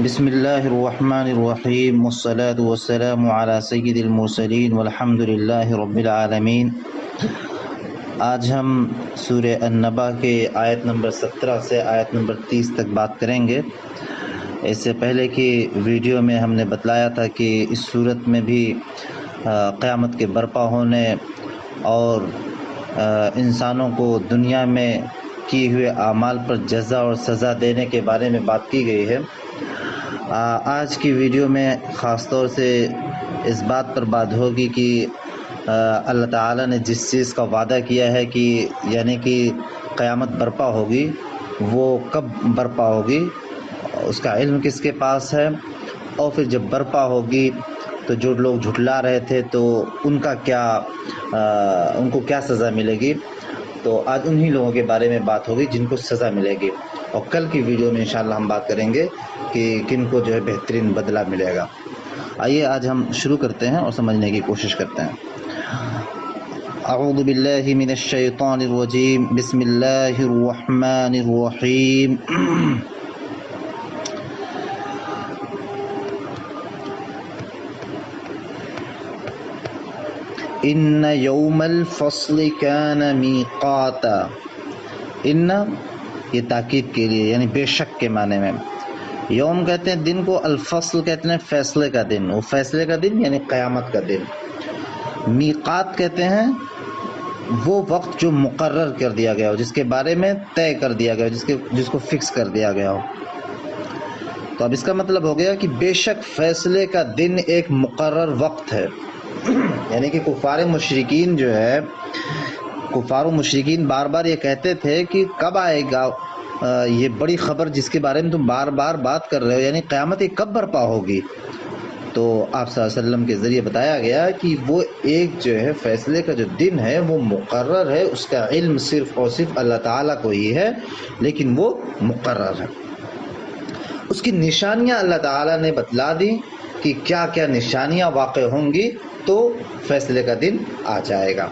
بسم اللہ الرحمن الرحیم والصلاة والسلام علی سید المرسلین والحمد للہ رب العالمین۔ آج ہم سورہ النبا کے آیت نمبر 17 سے آیت نمبر 30 تک بات کریں گے۔ اس سے پہلے کی ویڈیو میں ہم نے بتلایا تھا کہ اس صورت میں بھی قیامت کے برپا ہونے اور انسانوں کو دنیا میں کیے ہوئے اعمال پر جزا اور سزا دینے کے بارے میں بات کی گئی ہے۔ آج کی ویڈیو میں خاص طور سے اس بات پر بات ہوگی کہ اللہ تعالیٰ نے جس چیز کا وعدہ کیا ہے کہ یعنی کہ قیامت برپا ہوگی، وہ کب برپا ہوگی، اس کا علم کس کے پاس ہے، اور پھر جب برپا ہوگی تو جو لوگ جھٹلا رہے تھے تو ان کو کیا سزا ملے گی۔ تو آج انہی لوگوں کے بارے میں بات ہوگی جن کو سزا ملے گی، اور کل کی ویڈیو میں انشاءاللہ ہم بات کریں گے کہ کن کو جو ہے بہترین بدلہ ملے گا۔ آئیے آج ہم شروع کرتے ہیں اور سمجھنے کی کوشش کرتے ہیں۔ اعوذ باللہ من الشیطان الرجیم، بسم اللہ الرحمن الرحیم۔ ان یوم الفصل کان میقاتا۔ ان یہ تاکید کے لیے یعنی بے شک کے معنی میں، یوم کہتے ہیں دن کو، الفصل کہتے ہیں فیصلے کا دن، وہ فیصلے کا دن یعنی قیامت کا دن۔ میقات کہتے ہیں وہ وقت جو مقرر کر دیا گیا ہو، جس کے بارے میں طے کر دیا گیا ہو، جس کو فکس کر دیا گیا ہو۔ تو اب اس کا مطلب ہو گیا کہ بے شک فیصلے کا دن ایک مقرر وقت ہے۔ یعنی کہ کفار مشرکین جو ہے، کفار و مشرکین بار بار یہ کہتے تھے کہ کب آئے گا یہ بڑی خبر جس کے بارے میں تم بار بار بات کر رہے ہو، یعنی قیامت کب برپا ہوگی۔ تو آپ صلی اللہ علیہ وسلم کے ذریعے بتایا گیا کہ وہ ایک جو ہے فیصلے کا جو دن ہے وہ مقرر ہے، اس کا علم صرف اور صرف اللہ تعالیٰ کو ہی ہے، لیکن وہ مقرر ہے۔ اس کی نشانیاں اللہ تعالیٰ نے بتلا دی کہ کیا کیا نشانیاں واقع ہوں گی تو فیصلے کا دن آ جائے گا۔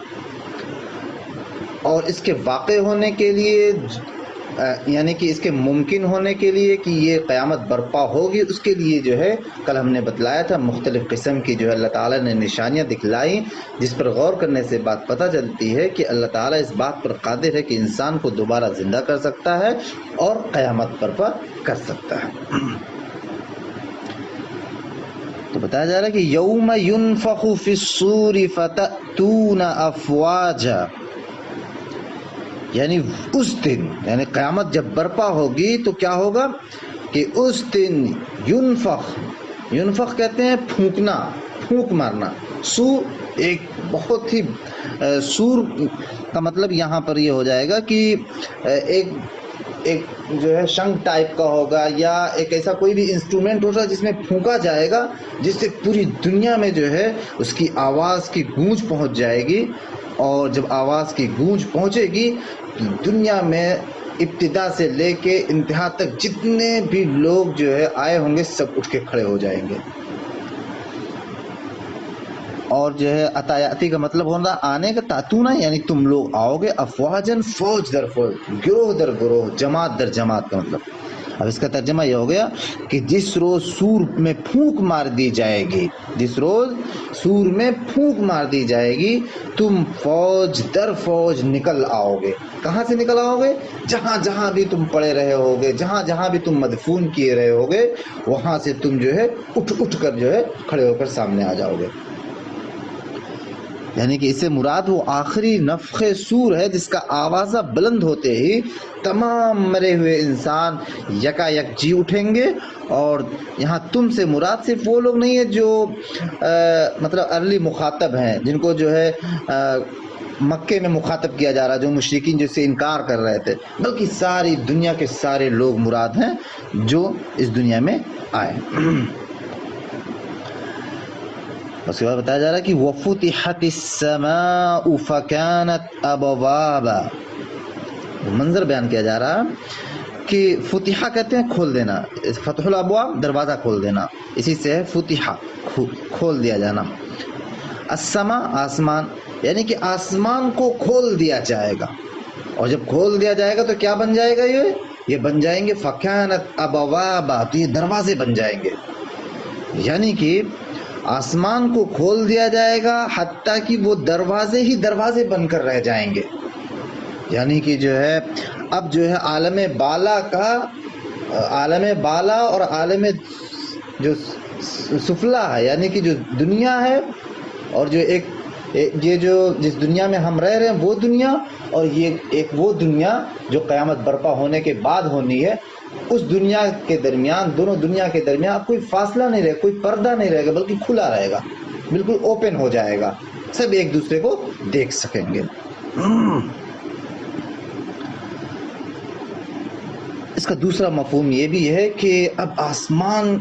اور اس کے واقع ہونے کے لیے یعنی کہ اس کے ممکن ہونے کے لیے کہ یہ قیامت برپا ہوگی، اس کے لیے جو ہے کل ہم نے بتلایا تھا مختلف قسم کی جو ہے اللہ تعالیٰ نے نشانیاں دکھلائی، جس پر غور کرنے سے بات پتہ چلتی ہے کہ اللہ تعالیٰ اس بات پر قادر ہے کہ انسان کو دوبارہ زندہ کر سکتا ہے اور قیامت برپا کر سکتا ہے۔ تو بتایا جا رہا ہے کہ یوم ینفخ فی الصور فتأتون افواجا، یعنی اس دن یعنی قیامت جب برپا ہوگی تو کیا ہوگا کہ اس دن ینفخ کہتے ہیں پھونکنا، پھونک مارنا۔ سور ایک بہت ہی سور کا مطلب یہاں پر یہ ہو جائے گا کہ ایک جو ہے شنگ ٹائپ کا ہوگا، یا ایک ایسا کوئی بھی انسٹرومنٹ ہوگا جس میں پھونکا جائے گا، جس سے پوری دنیا میں جو ہے اس کی آواز کی گونج پہنچ جائے گی۔ اور جب آواز کی گونج پہنچے گی تو دنیا میں ابتدا سے لے کے انتہا تک جتنے بھی لوگ جو ہے آئے ہوں گے سب اٹھ کے کھڑے ہو جائیں گے۔ اور جو ہے عطایاتی کا مطلب ہونا آنے کا، تاتونا یعنی تم لوگ آؤ گے، افواجن فوج در فوج، گروہ در گروہ، جماعت در جماعت کا مطلب۔ اب اس کا ترجمہ یہ ہو گیا کہ جس روز سور میں پھونک مار دی جائے گی، جس روز سور میں پھونک مار دی جائے گی، تم فوج در فوج نکل آؤ گے۔ کہاں سے نکل آؤ گے؟ جہاں جہاں بھی تم پڑے رہے ہوگے، جہاں جہاں بھی تم مدفون کیے رہے ہوگے، وہاں سے تم جو ہے اٹھ کر جو ہے کھڑے ہو کر سامنے آ جاؤ گے۔ یعنی کہ اس سے مراد وہ آخری نفخ سور ہے جس کا آوازہ بلند ہوتے ہی تمام مرے ہوئے انسان یکا یک جی اٹھیں گے۔ اور یہاں تم سے مراد صرف وہ لوگ نہیں ہیں جو مطلب ارلی مخاطب ہیں، جن کو جو ہے مکے میں مخاطب کیا جا رہا، جو مشرکین جس سے انکار کر رہے تھے، بلکہ ساری دنیا کے سارے لوگ مراد ہیں جو اس دنیا میں آئے۔ اس کے بعد بتایا جا رہا ہے کہ وَفُتِحَتِ السَّمَاءُ فَكَانَتْ أَبْوَابًا، منظر بیان کیا جا رہا کہ فتحہ کہتے ہیں کھول دینا، فتح الابواب دروازہ کھول دینا، اسی سے ہے فتحہ کھول دیا جانا۔ السما آسمان، یعنی کہ آسمان کو کھول دیا جائے گا، اور جب کھول دیا جائے گا تو کیا بن جائے گا؟ یہ یہ بن جائیں گے فکانت ابوابا، تو یہ دروازے بن جائیں گے، یعنی کہ آسمان کو کھول دیا جائے گا حتیٰ کہ وہ دروازے ہی دروازے بن کر رہ جائیں گے، یعنی کہ جو ہے اب جو ہے عالم بالا اور عالم جو سفلا ہے، یعنی کہ جو دنیا ہے اور جو یہ جو جس دنیا میں ہم رہ رہے ہیں وہ دنیا، اور یہ ایک وہ دنیا جو قیامت برپا ہونے کے بعد ہونی ہے، اس دنیا کے درمیان، دونوں دنیا کے درمیان اب کوئی فاصلہ نہیں رہے گا، کوئی پردہ نہیں رہے گا، بلکہ کھلا رہے گا، بالکل اوپن ہو جائے گا، سب ایک دوسرے کو دیکھ سکیں گے۔ اس کا دوسرا مفہوم یہ بھی ہے کہ اب آسمان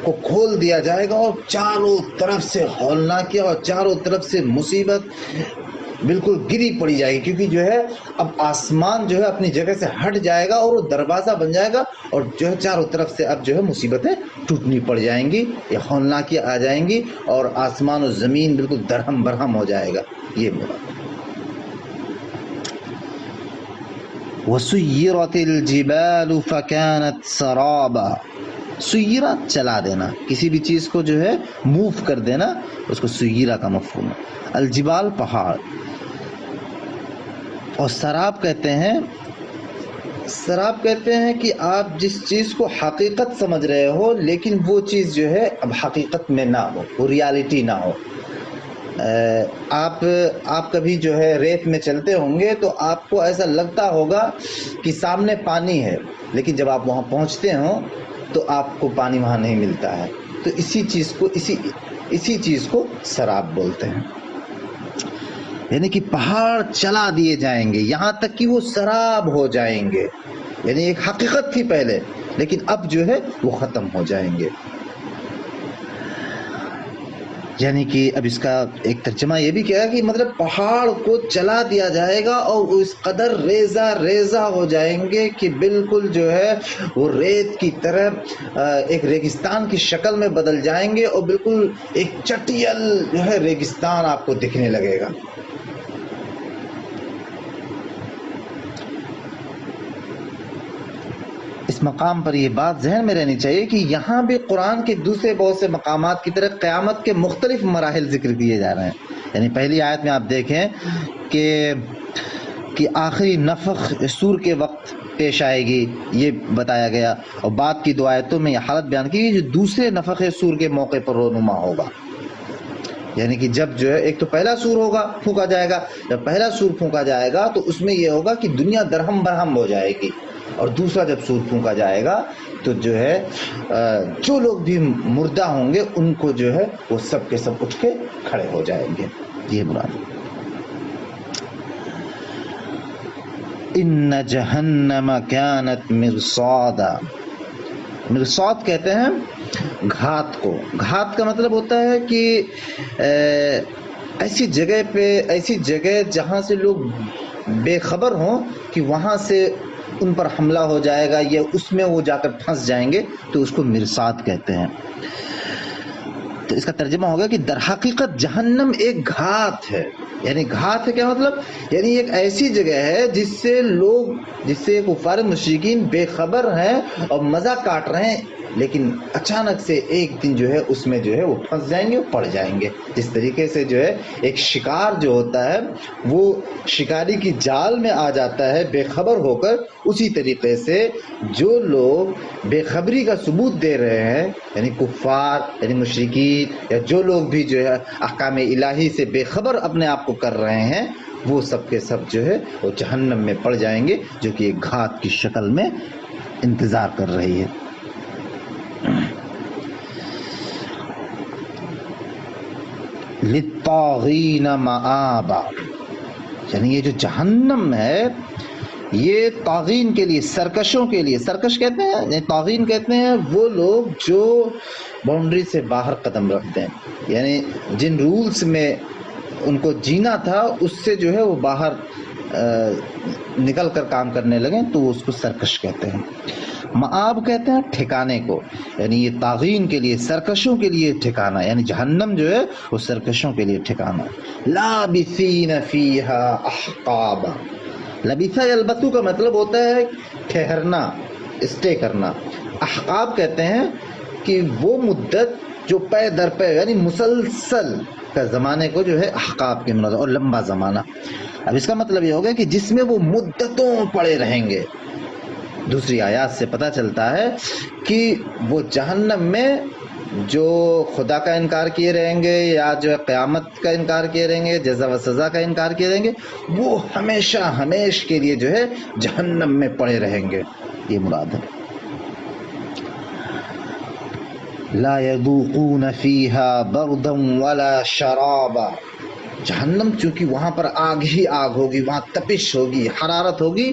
کو کھول دیا جائے گا اور چاروں طرف سے ہولناکیاں اور چاروں طرف سے مصیبت بالکل گری پڑی جائے گی، کیونکہ جو ہے اب آسمان جو ہے اپنی جگہ سے ہٹ جائے گا اور وہ دروازہ بن جائے گا، اور جو ہے چاروں طرف سے اب جو ہے مصیبتیں ٹوٹنی پڑ جائیں گی، یہ ہولناکیاں آ جائیں گی اور آسمان و زمین بالکل درہم برہم ہو جائے گا، یہ مراد۔ وَسُيِّرَتِ الْجِبَالُ فَكَانَتْ سَرَابًا، سیرہ چلا دینا، کسی بھی چیز کو جو ہے موو کر دینا، اس کو سیرہ کا مفہوم ہے۔ الجبال پہاڑ، اور سراب کہتے ہیں کہ آپ جس چیز کو حقیقت سمجھ رہے ہو لیکن وہ چیز جو ہے اب حقیقت میں نہ ہو، وہ ریالٹی نہ ہو۔ آپ کبھی جو ہے ریت میں چلتے ہوں گے تو آپ کو ایسا لگتا ہوگا کہ سامنے پانی ہے، لیکن جب آپ وہاں پہنچتے ہوں تو آپ کو پانی وہاں نہیں ملتا ہے، تو اسی چیز کو سراب بولتے ہیں، یعنی کہ پہاڑ چلا دیے جائیں گے یہاں تک کہ وہ سراب ہو جائیں گے، یعنی ایک حقیقت تھی پہلے لیکن اب جو ہے وہ ختم ہو جائیں گے۔ یعنی کہ اب اس کا ایک ترجمہ یہ بھی کیا کہ مطلب پہاڑ کو چلا دیا جائے گا اور وہ اس قدر ریزہ ہو جائیں گے کہ بالکل جو ہے وہ ریت کی طرح ایک ریگستان کی شکل میں بدل جائیں گے، اور بالکل ایک چٹیل جو ہے ریگستان آپ کو دکھنے لگے گا۔ اس مقام پر یہ بات ذہن میں رہنی چاہیے کہ یہاں بھی قرآن کے دوسرے بہت سے مقامات کی طرح قیامت کے مختلف مراحل ذکر کیے جا رہے ہیں، یعنی پہلی آیت میں آپ دیکھیں کہ آخری نفخ سور کے وقت پیش آئے گی، یہ بتایا گیا، اور بعد کی دو آیتوں میں یہ حالت بیان کی گئی جو دوسرے نفخ سور کے موقع پر رونما ہوگا، یعنی کہ جب جو ہے ایک تو پہلا سور ہوگا پھونکا جائے گا، جب پہلا سور پھونکا جائے گا تو اس میں یہ ہوگا کہ دنیا درہم برہم ہو جائے گی، اور دوسرا جب سور پھونکا جائے گا تو جو ہے جو لوگ بھی مردہ ہوں گے ان کو جو ہے وہ سب کے سب اٹھ کے کھڑے ہو جائیں گے، یہ مراد۔ ان جہنم کانت مرصادا، مرصاد کہتے ہیں گھات کو، گھات کا مطلب ہوتا ہے کہ ایسی جگہ جہاں سے لوگ بے خبر ہوں کہ وہاں سے ان پر حملہ ہو جائے گا یا اس میں وہ جا کر پھنس جائیں گے، تو اس کو مرصاد کہتے ہیں۔ تو اس کا ترجمہ ہوگا کہ در حقیقت جہنم ایک گھات ہے، یعنی گھات ہے کیا مطلب، یعنی ایک ایسی جگہ ہے جس سے کفار مشرکین بے خبر ہیں اور مزہ کاٹ رہے ہیں، لیکن اچانک سے ایک دن جو ہے اس میں جو ہے وہ پھنس جائیں گے، پڑ جائیں گے۔ جس طریقے سے جو ہے ایک شکار جو ہوتا ہے وہ شکاری کی جال میں آ جاتا ہے بے خبر ہو کر، اسی طریقے سے جو لوگ بے خبری کا ثبوت دے رہے ہیں، یعنی کفار، یعنی مشرکین، یا جو لوگ بھی جو ہے احکام الہی سے بے خبر اپنے آپ کو کر رہے ہیں، وہ سب کے سب جو ہے وہ جہنم میں پڑ جائیں گے، جو کہ ایک گھات کی شکل میں انتظار کر رہی ہے۔ للطاغین مآبا، یعنی یہ جو جہنم ہے یہ طاغین کے لیے، سرکشوں کے لیے، سرکش کہتے ہیں یعنی طاغین کہتے ہیں وہ لوگ جو باؤنڈری سے باہر قدم رکھتے ہیں، یعنی جن رولز میں ان کو جینا تھا اس سے جو ہے وہ باہر نکل کر کام کرنے لگے تو وہ اس کو سرکش کہتے ہیں۔ مآب کہتے ہیں ٹھکانے کو، یعنی یہ طاغین کے لیے، سرکشوں کے لیے ٹھکانہ، یعنی جہنم جو ہے وہ سرکشوں کے لیے ٹھکانہ۔ لابثین فیہا احقابا، لبیث یلبث کا مطلب ہوتا ہے ٹھہرنا، اسٹے کرنا. احقاب کہتے ہیں کہ وہ مدت جو پے در پے یعنی مسلسل کا زمانے کو جو ہے احقاب کے مناظر اور لمبا زمانہ. اب اس کا مطلب یہ ہوگا کہ جس میں وہ مدتوں پڑے رہیں گے. دوسری آیات سے پتہ چلتا ہے کہ وہ جہنم میں جو خدا کا انکار کیے رہیں گے یا جو قیامت کا انکار کیے رہیں گے، جزا و سزا کا انکار کیے رہیں گے، وہ ہمیشہ ہمیش کے لیے جو ہے جہنم میں پڑے رہیں گے. یہ مراد ہے. لا يذوقون فيها بردا ولا شرابا. جہنم چونکہ وہاں پر آگ ہی آگ ہوگی، وہاں تپش ہوگی، حرارت ہوگی.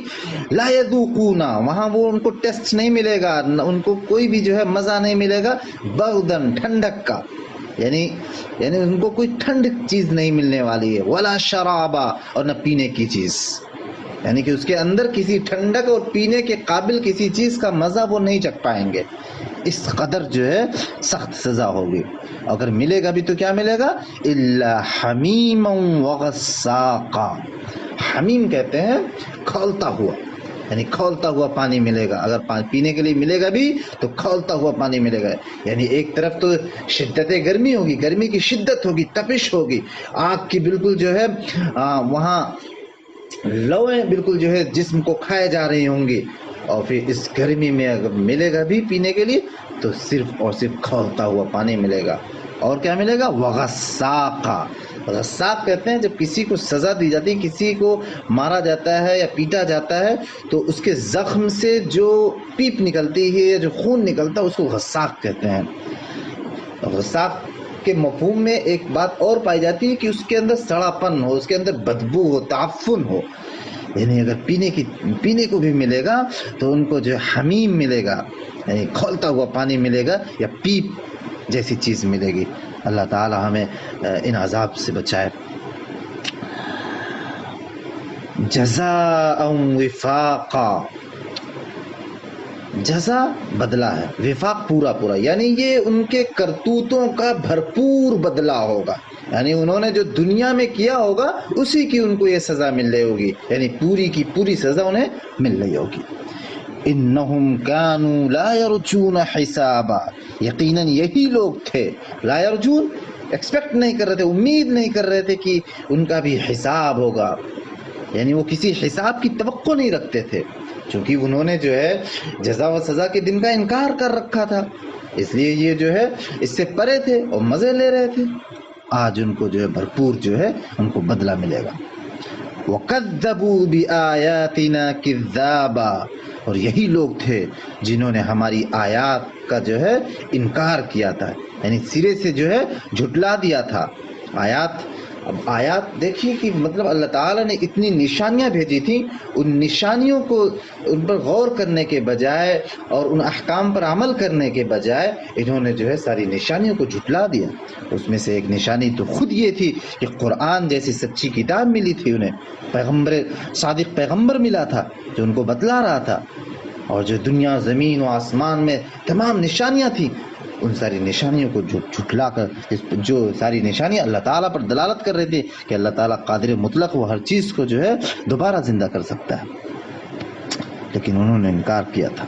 لا يذوقون، وہاں وہ ان کو ٹیسٹ نہیں ملے گا، ان کو کوئی بھی جو ہے مزہ نہیں ملے گا. بردن، ٹھنڈک کا، یعنی ان کو کوئی ٹھنڈ چیز نہیں ملنے والی ہے. ولا شرابا، اور نہ پینے کی چیز، یعنی کہ اس کے اندر کسی ٹھنڈک اور پینے کے قابل کسی چیز کا مزہ وہ نہیں چکھ پائیں گے. اس قدر جو ہے سخت سزا ہوگی. اگر ملے گا بھی تو کیا ملے گا؟ الا حمیما وغساقا. حمیم کہتے ہیں کھولتا ہوا، یعنی کھولتا ہوا پانی ملے گا. اگر پینے کے لیے ملے گا بھی تو کھولتا ہوا پانی ملے گا. یعنی ایک طرف تو شدت گرمی ہوگی، گرمی کی شدت ہوگی، تپش ہوگی، آگ کی بالکل جو ہے وہاں لویں بالکل جو ہے جسم کو کھائے جا رہی ہوں گی. اور پھر اس گرمی میں اگر ملے گا بھی پینے کے لیے تو صرف اور صرف کھولتا ہوا پانی ملے گا. اور کیا ملے گا؟ وغساقا. غساق کہتے ہیں جب کسی کو سزا دی جاتی ہے، کسی کو مارا جاتا ہے یا پیٹا جاتا ہے تو اس کے زخم سے جو پیپ نکلتی ہے یا جو خون نکلتا ہے اس کو غساق کہتے ہیں. غساق کے مفہوم میں ایک بات اور پائی جاتی ہے کہ اس کے اندر سڑا پن ہو، اس کے اندر بدبو ہو، تعفن ہو. یعنی اگر پینے کو بھی ملے گا تو ان کو جو حمیم ملے گا، یعنی کھولتا ہوا پانی ملے گا یا پیپ جیسی چیز ملے گی. اللہ تعالی ہمیں ان عذاب سے بچائے. جزاء وفاقا. جزا بدلہ ہے، وفاق پورا پورا، یعنی یہ ان کے کرتوتوں کا بھرپور بدلہ ہوگا. یعنی انہوں نے جو دنیا میں کیا ہوگا اسی کی ان کو یہ سزا مل رہی ہوگی، یعنی پوری کی پوری سزا انہیں مل رہی ہوگی. انہم کانوا لا یرجون حسابا. یقیناً یہی لوگ تھے، لا یرجون ایکسپیکٹ نہیں کر رہے تھے، امید نہیں کر رہے تھے کہ ان کا بھی حساب ہوگا. یعنی وہ کسی حساب کی توقع نہیں رکھتے تھے، چونکہ انہوں نے جو ہے جزا و سزا کے دن کا انکار کر رکھا تھا، اس لیے یہ جو ہے اس سے پرے تھے اور مزے لے رہے تھے. آج ان کو جو ہے بھرپور جو ہے ان کو بدلہ ملے گا. وَكَذَّبُوا بِآيَاتِنَا كِذَّابًا. اور یہی لوگ تھے جنہوں نے ہماری آیات کا جو ہے انکار کیا تھا، یعنی سرے سے جو ہے جھٹلا دیا تھا. اب آیات دیکھیے کہ مطلب اللہ تعالیٰ نے اتنی نشانیاں بھیجی تھیں، ان نشانیوں کو ان پر غور کرنے کے بجائے اور ان احکام پر عمل کرنے کے بجائے انہوں نے جو ہے ساری نشانیوں کو جھٹلا دیا. اس میں سے ایک نشانی تو خود یہ تھی کہ قرآن جیسی سچی کتاب ملی تھی انہیں، صادق پیغمبر ملا تھا جو ان کو بتلا رہا تھا، اور جو دنیا زمین و آسمان میں تمام نشانیاں تھیں ان ساری نشانیوں کو جھٹلا کر، جو ساری نشانیاں اللہ تعالیٰ پر دلالت کر رہی تھی کہ اللہ تعالیٰ قادر مطلق وہ ہر چیز کو جو ہے دوبارہ زندہ کر سکتا ہے، لیکن انہوں نے انکار کیا تھا.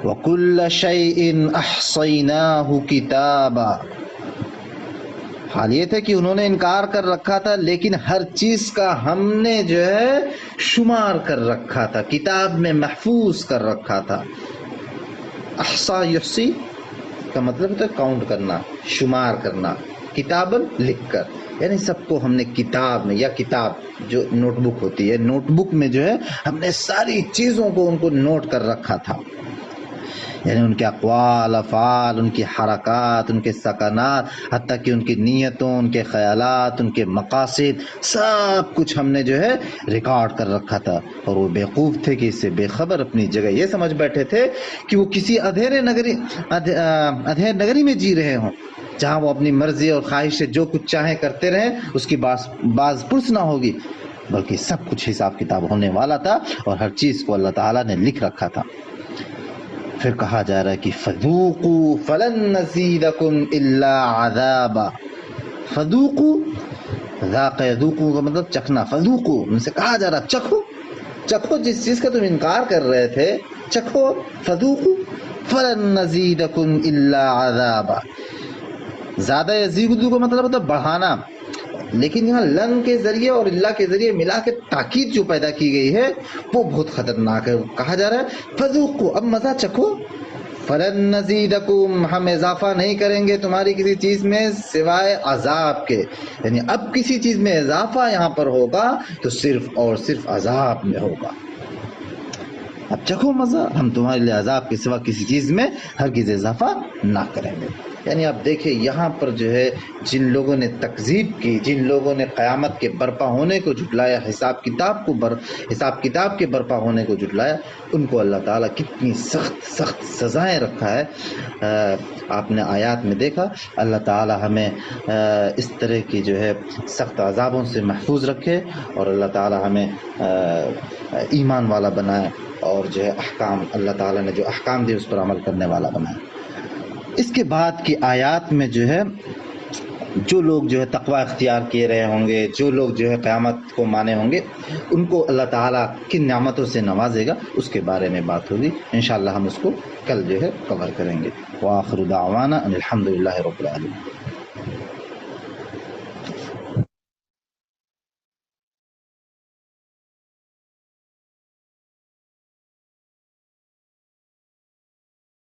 وَكُلَّ شَيْءٍ أَحْصَيْنَاهُ كِتَابًا. حال یہ تھا کہ انہوں نے انکار کر رکھا تھا، لیکن ہر چیز کا ہم نے جو ہے شمار کر رکھا تھا، کتاب میں محفوظ کر رکھا تھا. احصا یحصی کا مطلب ہوتا ہے کاؤنٹ کرنا، شمار کرنا، کتاباً لکھ کر، یعنی سب کو ہم نے کتاب میں، یا کتاب جو نوٹ بک ہوتی ہے، نوٹ بک میں جو ہے ہم نے ساری چیزوں کو ان کو نوٹ کر رکھا تھا. یعنی ان کے اقوال، افعال، ان کی حرکات، ان کے سکنات، حتیٰ کہ ان کی نیتوں، ان کے خیالات، ان کے مقاصد، سب کچھ ہم نے جو ہے ریکارڈ کر رکھا تھا. اور وہ بیوقوف تھے کہ اس سے بے خبر اپنی جگہ یہ سمجھ بیٹھے تھے کہ وہ کسی ادھیر نگری میں جی رہے ہوں، جہاں وہ اپنی مرضی اور خواہش سے جو کچھ چاہیں کرتے رہیں، اس کی باز پرس نہ ہوگی، بلکہ سب کچھ حساب کتاب ہونے والا تھا اور ہر چیز کو اللہ تعالیٰ نے لکھ رکھا تھا. پھر کہا جا رہا ہے کہ فذوقوا فلن نزیدکم الا عذابا. فذوقوا، ذاق یذوقوا کا مطلب چکھنا، فذوقوا ان سے کہا جا رہا چکھو، چکھو جس چیز کا تم انکار کر رہے تھے، چکھو، فذوقوا فلن نزیدکم الا عذابا. زیادہ یزیدو کا مطلب ہوتا ہے بڑھانا، لیکن یہاں لن کے ذریعے اور اللہ کے ذریعے ملا کے تاکید جو پیدا کی گئی ہے وہ بہت خطرناک ہے. کہا جا رہا ہے فذوقوا، اب مزہ چکھو، فلن نزیدکم، ہم اضافہ نہیں کریں گے تمہاری کسی چیز میں سوائے عذاب کے. یعنی اب کسی چیز میں اضافہ یہاں پر ہوگا تو صرف اور صرف عذاب میں ہوگا. اب چکھو مزہ، ہم تمہارے لیے عذاب کے سوا کسی چیز میں ہرگز اضافہ نہ کریں گے. یعنی آپ دیکھیں یہاں پر جو ہے جن لوگوں نے تکذیب کی، جن لوگوں نے قیامت کے برپا ہونے کو جھٹلایا، حساب کتاب کے برپا ہونے کو جھٹلایا، ان کو اللہ تعالیٰ کتنی سخت سخت سزائیں رکھا ہے. آپ نے آیات میں دیکھا، اللہ تعالیٰ ہمیں اس طرح کی جو ہے سخت عذابوں سے محفوظ رکھے، اور اللہ تعالیٰ ہمیں ایمان والا بنائے، اور جو ہے احکام، اللہ تعالیٰ نے جو احکام دیے اس پر عمل کرنے والا بنائے. اس کے بعد کی آیات میں جو ہے جو لوگ جو ہے تقوی اختیار کیے رہے ہوں گے، جو لوگ جو ہے قیامت کو مانے ہوں گے، ان کو اللہ تعالیٰ کن نعمتوں سے نوازے گا اس کے بارے میں بات ہوگی. انشاءاللہ ہم اس کو کل جو ہے کور کریں گے. وآخر دعوانا ان الحمد للہ رب العالمین.